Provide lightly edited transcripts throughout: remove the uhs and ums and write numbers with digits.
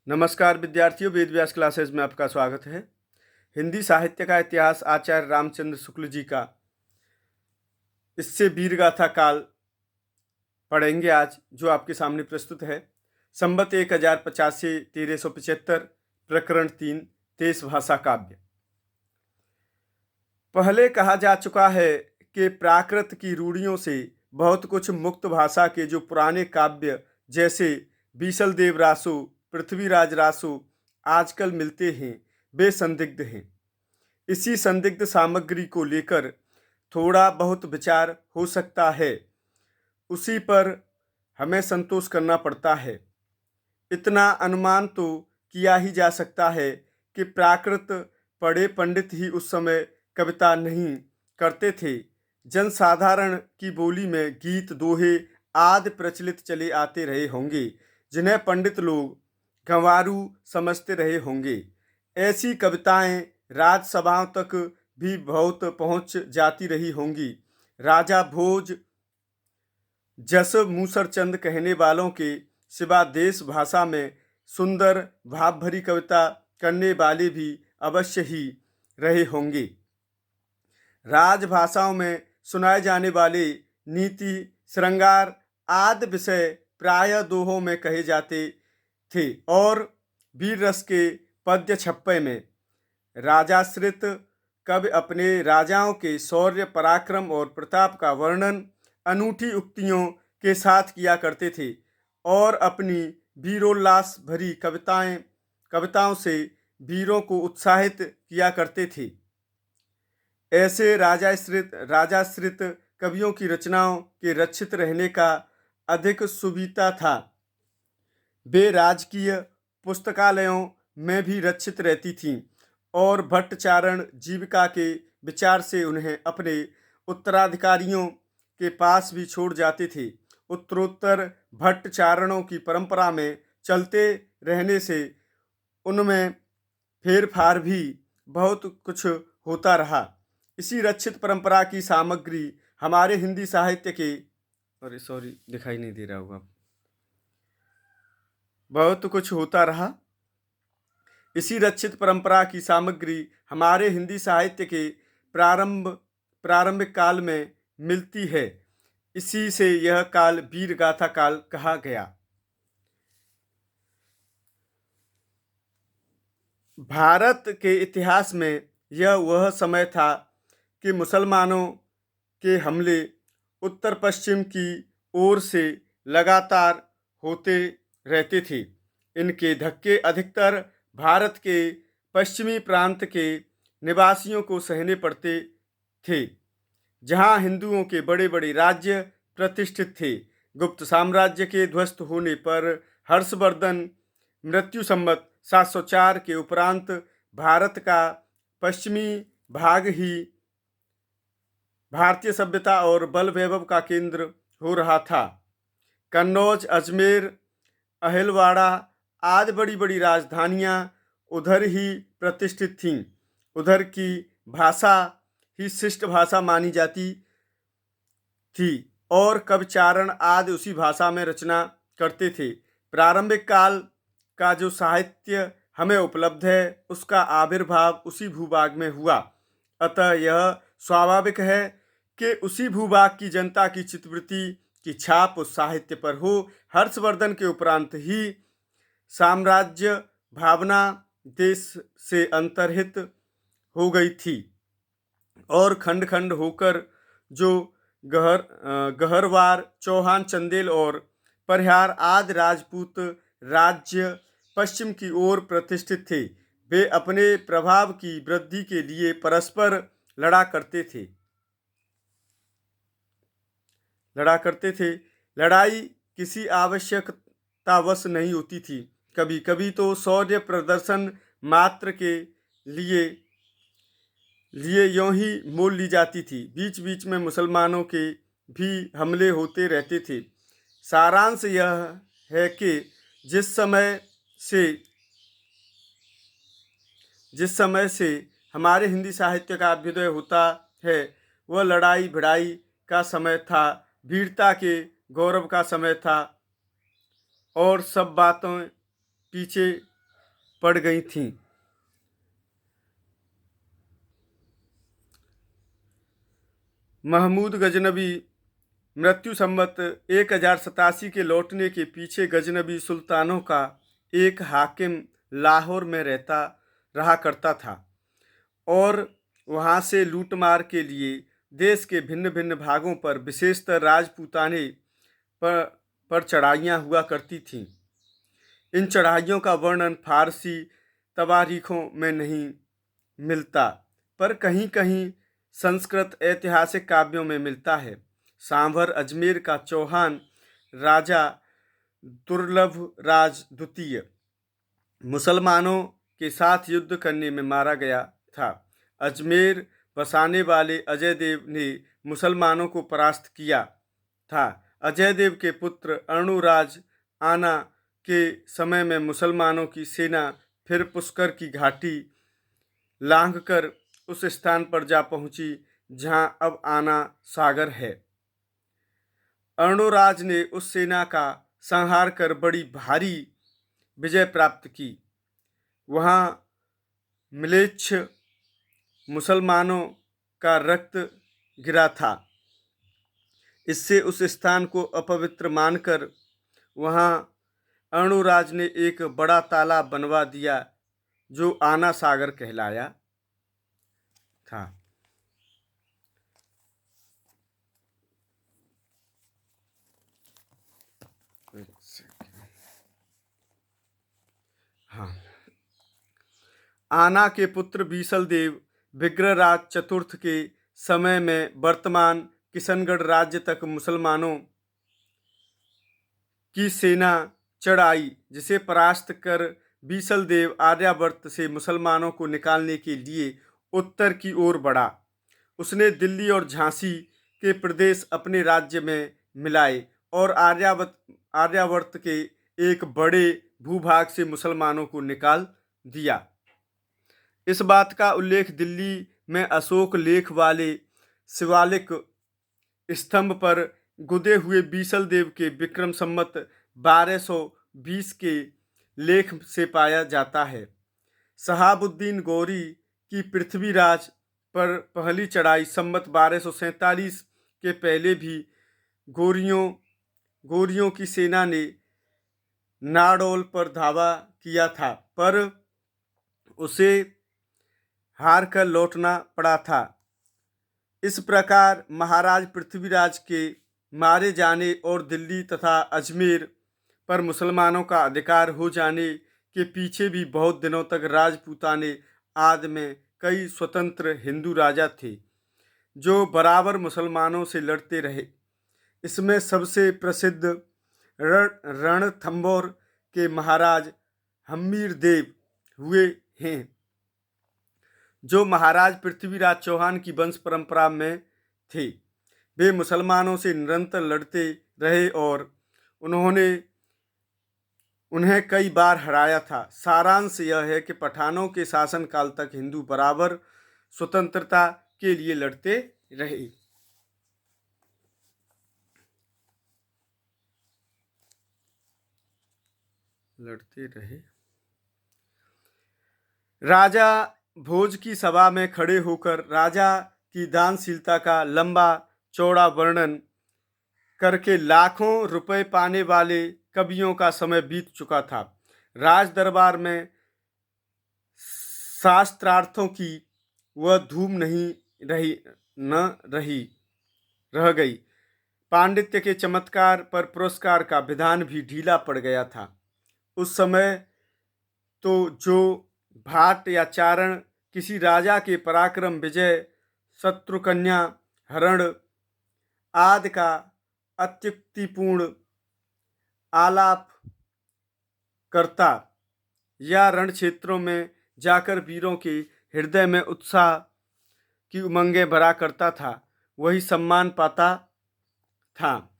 नमस्कार विद्यार्थियों, वेद व्यास क्लासेज में आपका स्वागत है। हिंदी साहित्य का इतिहास आचार्य रामचंद्र शुक्ल जी का, इससे वीरगाथा काल पढ़ेंगे आज, जो आपके सामने प्रस्तुत है। संबत 1050 से 1375, प्रकरण 3, देश भाषा काव्य। पहले कहा जा चुका है कि प्राकृत की रूढ़ियों से बहुत कुछ मुक्त भाषा के जो पुराने काव्य जैसे बीसल देव रासो, पृथ्वीराज रासो आजकल मिलते हैं, वे संदिग्ध हैं। इसी संदिग्ध सामग्री को लेकर थोड़ा बहुत विचार हो सकता है, उसी पर हमें संतोष करना पड़ता है। इतना अनुमान तो किया ही जा सकता है कि प्राकृत पढ़े पंडित ही उस समय कविता नहीं करते थे। जनसाधारण की बोली में गीत दोहे आदि प्रचलित चले आते रहे होंगे, जिन्हें पंडित लोग गंवारू समझते रहे होंगे। ऐसी कविताएं राजसभाओं तक भी बहुत पहुंच जाती रही होंगी। राजा भोज जस मूसर चंद कहने वालों के सिवा देश भाषा में सुंदर भाव भरी कविता करने वाले भी अवश्य ही रहे होंगे। राजभाषाओं में सुनाए जाने वाले नीति, श्रृंगार आदि विषय प्रायः दोहों में कहे जाते थे और वीर रस के पद्य छप्पे में राजाश्रित कवि अपने राजाओं के शौर्य, पराक्रम और प्रताप का वर्णन अनूठी उक्तियों के साथ किया करते थे और अपनी वीरोल्लास भरी कविताओं से वीरों को उत्साहित किया करते थे। ऐसे राजाश्रित कवियों की रचनाओं के रक्षित रहने का अधिक सुविधा था। वे राजकीय पुस्तकालयों में भी रक्षित रहती थीं और भट्टाचारण जीविका के विचार से उन्हें अपने उत्तराधिकारियों के पास भी छोड़ जाते थे। उत्तरोत्तर भट्टाचारणों की परंपरा में चलते रहने से उनमें फेरफार भी बहुत कुछ होता रहा। इसी रक्षित परंपरा की सामग्री हमारे हिंदी साहित्य के दिखाई नहीं दे रहा होगा, बहुत कुछ होता रहा। इसी रक्षित परंपरा की सामग्री हमारे हिंदी साहित्य के प्रारंभिक काल में मिलती है। इसी से यह काल वीरगाथा काल कहा गया। भारत के इतिहास में यह वह समय था कि मुसलमानों के हमले उत्तर पश्चिम की ओर से लगातार होते रहते थे। इनके धक्के अधिकतर भारत के पश्चिमी प्रांत के निवासियों को सहने पड़ते थे, जहां हिंदुओं के बड़े बड़े राज्य प्रतिष्ठित थे। गुप्त साम्राज्य के ध्वस्त होने पर हर्षवर्धन मृत्यु संवत 704 के उपरांत भारत का पश्चिमी भाग ही भारतीय सभ्यता और बल वैभव का केंद्र हो रहा था। कन्नौज, अजमेर, अहिलवाड़ा आदि बड़ी बड़ी राजधानियां उधर ही प्रतिष्ठित थीं। उधर की भाषा ही शिष्ट भाषा मानी जाती थी और कविचारण आदि उसी भाषा में रचना करते थे। प्रारंभिक काल का जो साहित्य हमें उपलब्ध है, उसका आविर्भाव उसी भूभाग में हुआ। अतः यह स्वाभाविक है कि उसी भूभाग की जनता की चित्तवृत्ति की छाप उस साहित्य पर हो। हर्षवर्धन के उपरांत ही साम्राज्य भावना देश से अंतर्हित हो गई थी और खंड खंड होकर जो गहरवार, चौहान, चंदेल और परिहार आदि राजपूत राज्य पश्चिम की ओर प्रतिष्ठित थे। वे अपने प्रभाव की वृद्धि के लिए परस्पर लड़ा करते थे। लड़ाई किसी आवश्यकतावश नहीं होती थी। कभी कभी तो शौर्य प्रदर्शन मात्र के लिए यूं ही मोल ली जाती थी। बीच बीच में मुसलमानों के भी हमले होते रहते थे। सारांश यह है कि जिस समय से हमारे हिंदी साहित्य का अभ्युदय होता है, वह लड़ाई भिड़ाई का समय था, वीरता के गौरव का समय था और सब बातें पीछे पड़ गई थीं। महमूद गजनबी मृत्यु संवत 1087 के लौटने के पीछे गजनबी सुल्तानों का एक हाकिम लाहौर में रहा करता था और वहाँ से लूटमार के लिए देश के भिन्न भिन्न भागों पर विशेषतर राजपूताने पर चढ़ाइयाँ हुआ करती थीं। इन चढ़ाइयों का वर्णन फारसी तवारीखों में नहीं मिलता, पर कहीं कहीं संस्कृत ऐतिहासिक काव्यों में मिलता है। सांभर अजमेर का चौहान राजा दुर्लभ राज द्वितीय मुसलमानों के साथ युद्ध करने में मारा गया था। अजमेर बसाने वाले अजय देव ने मुसलमानों को परास्त किया था। अजय देव के पुत्र अर्णुराज आना के समय में मुसलमानों की सेना फिर पुष्कर की घाटी लांघकर उस स्थान पर जा पहुंची जहां अब आना सागर है। अर्णोराज ने उस सेना का संहार कर बड़ी भारी विजय प्राप्त की। वहां म्लेच्छ मुसलमानों का रक्त गिरा था। इससे उस स्थान को अपवित्र मानकर वहां अर्णोराज ने एक बड़ा तालाब बनवा दिया जो आना सागर कहलाया था। हाँ, आना के पुत्र बीसल देव विग्रहराज चतुर्थ के समय में वर्तमान किशनगढ़ राज्य तक मुसलमानों की सेना चढ़ आई, जिसे परास्त कर बीसल देव आर्यावर्त से मुसलमानों को निकालने के लिए उत्तर की ओर बढ़ा। उसने दिल्ली और झांसी के प्रदेश अपने राज्य में मिलाए और आर्यावर्त के एक बड़े भूभाग से मुसलमानों को निकाल दिया। इस बात का उल्लेख दिल्ली में अशोक लेख वाले शिवालिक स्तंभ पर गुदे हुए बीसल देव के विक्रम संवत 1220 के लेख से पाया जाता है। शहाबुद्दीन गौरी की पृथ्वीराज पर पहली चढ़ाई संवत 1247 के पहले भी गोरियों की सेना ने नाडोल पर धावा किया था, पर उसे हार कर लौटना पड़ा था। इस प्रकार महाराज पृथ्वीराज के मारे जाने और दिल्ली तथा अजमेर पर मुसलमानों का अधिकार हो जाने के पीछे भी बहुत दिनों तक राजपूताने आदि में कई स्वतंत्र हिंदू राजा थे जो बराबर मुसलमानों से लड़ते रहे। इसमें सबसे प्रसिद्ध रणथंभौर के महाराज हम्मीर देव हुए हैं, जो महाराज पृथ्वीराज चौहान की वंश परंपरा में थे। वे मुसलमानों से निरंतर लड़ते रहे और उन्हें कई बार हराया था। सारांश यह है कि पठानों के शासनकाल तक हिंदू बराबर स्वतंत्रता के लिए लड़ते रहे। राजा भोज की सभा में खड़े होकर राजा की दानशीलता का लंबा चौड़ा वर्णन करके लाखों रुपए पाने वाले कवियों का समय बीत चुका था। राज दरबार में शास्त्रार्थों की वह धूम नहीं रह गई। पांडित्य के चमत्कार पर पुरस्कार का विधान भी ढीला पड़ गया था। उस समय तो जो भाट या चारण किसी राजा के पराक्रम, विजय, शत्रुकन्या हरण आदि का अत्युक्तिपूर्ण आलाप करता या रण क्षेत्रों में जाकर वीरों के हृदय में उत्साह की उमंगें भरा करता था, वही सम्मान पाता था।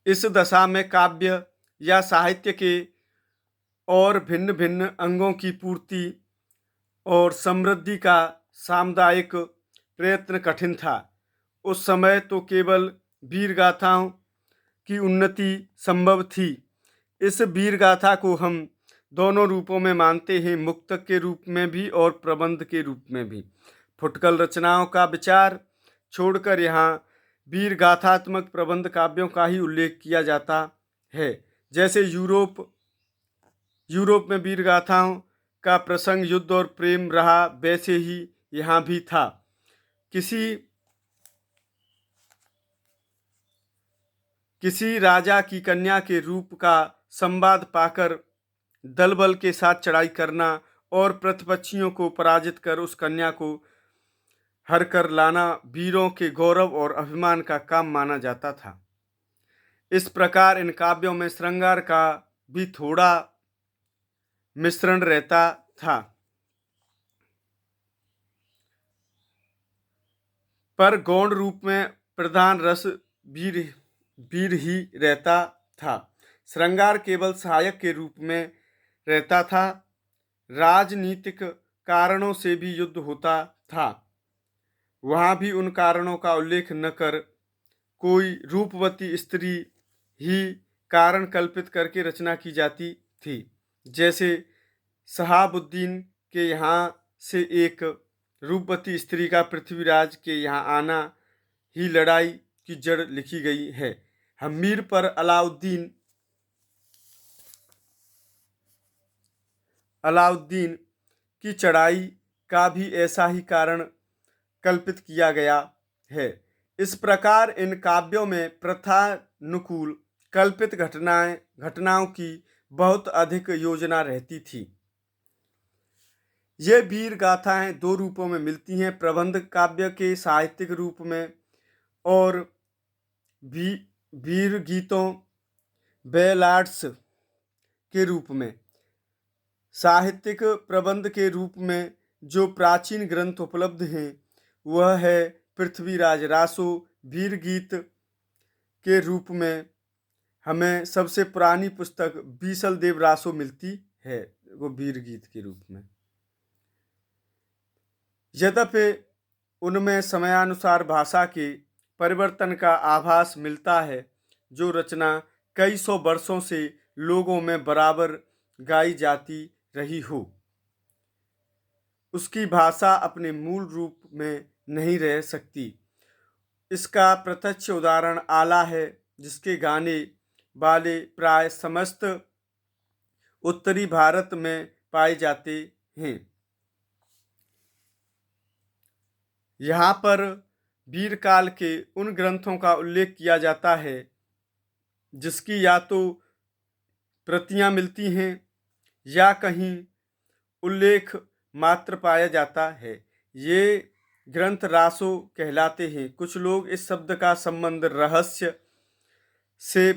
इस दशा में काव्य या साहित्य के और भिन्न भिन्न अंगों की पूर्ति और समृद्धि का सामुदायिक प्रयत्न कठिन था। उस समय तो केवल वीर गाथाओं की उन्नति संभव थी। इस वीर गाथा को हम दोनों रूपों में मानते हैं, मुक्तक के रूप में भी और प्रबंध के रूप में भी। फुटकल रचनाओं का विचार छोड़कर यहाँ वीर गाथात्मक प्रबंध काव्यों का ही उल्लेख किया जाता है। जैसे यूरोप में वीर गाथाओं का प्रसंग युद्ध और प्रेम रहा, वैसे ही यहाँ भी था। किसी राजा की कन्या के रूप का संवाद पाकर दलबल के साथ चढ़ाई करना और प्रतिपक्षियों को पराजित कर उस कन्या को हर कर लाना वीरों के गौरव और अभिमान का काम माना जाता था। इस प्रकार इन काव्यों में श्रृंगार का भी थोड़ा मिश्रण रहता था, पर गौण रूप में प्रधान रस वीर ही रहता था। श्रृंगार केवल सहायक के रूप में रहता था। राजनीतिक कारणों से भी युद्ध होता था, वहाँ भी उन कारणों का उल्लेख न कर कोई रूपवती स्त्री ही कारण कल्पित करके रचना की जाती थी। जैसे शहाबुद्दीन के यहाँ से एक रूपवती स्त्री का पृथ्वीराज के यहाँ आना ही लड़ाई की जड़ लिखी गई है। हम्मीर पर अलाउद्दीन की चढ़ाई का भी ऐसा ही कारण कल्पित किया गया है। इस प्रकार इन काव्यों में प्रथानुकूल कल्पित घटनाओं की बहुत अधिक योजना रहती थी। ये वीर गाथाएं दो रूपों में मिलती हैं, प्रबंध काव्य के साहित्यिक रूप में और वीर गीतों बैलाड्स के रूप में। साहित्यिक प्रबंध के रूप में जो प्राचीन ग्रंथ उपलब्ध हैं वह है पृथ्वीराज रासो। वीर गीत के रूप में हमें सबसे पुरानी पुस्तक बीसल देव रासो मिलती है, वो वीर गीत के रूप में। यद्यपि उनमें समयानुसार भाषा के परिवर्तन का आभास मिलता है, जो रचना कई सौ वर्षों से लोगों में बराबर गाई जाती रही हो, उसकी भाषा अपने मूल रूप में नहीं रह सकती। इसका प्रत्यक्ष उदाहरण आला है, जिसके गाने वाले प्राय समस्त उत्तरी भारत में पाए जाते हैं। यहाँ पर वीर काल के उन ग्रंथों का उल्लेख किया जाता है जिसकी या तो प्रतियां मिलती हैं या कहीं उल्लेख मात्र पाया जाता है। ये ग्रंथ रासो कहलाते हैं। कुछ लोग इस शब्द का संबंध रहस्य से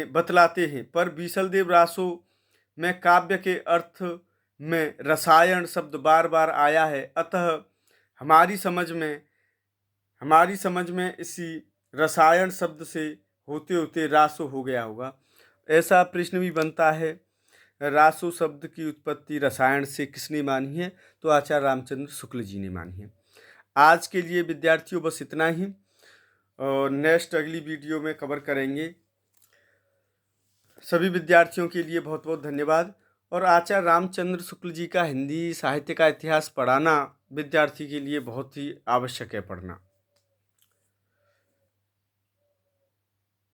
बतलाते हैं, पर बीसलदेव रासो में काव्य के अर्थ में रसायन शब्द बार बार आया है, अतः हमारी समझ में इसी रसायन शब्द से होते होते रासो हो गया होगा। ऐसा प्रश्न भी बनता है, रासो शब्द की उत्पत्ति रसायन से किसने मानी है? तो आचार्य रामचंद्र शुक्ल जी ने मानी है। आज के लिए विद्यार्थियों बस इतना ही, और नेक्स्ट अगली वीडियो में कवर करेंगे। सभी विद्यार्थियों के लिए बहुत बहुत धन्यवाद। और आचार्य रामचंद्र शुक्ल जी का हिंदी साहित्य का इतिहास पढ़ाना विद्यार्थी के लिए बहुत ही आवश्यक है पढ़ना।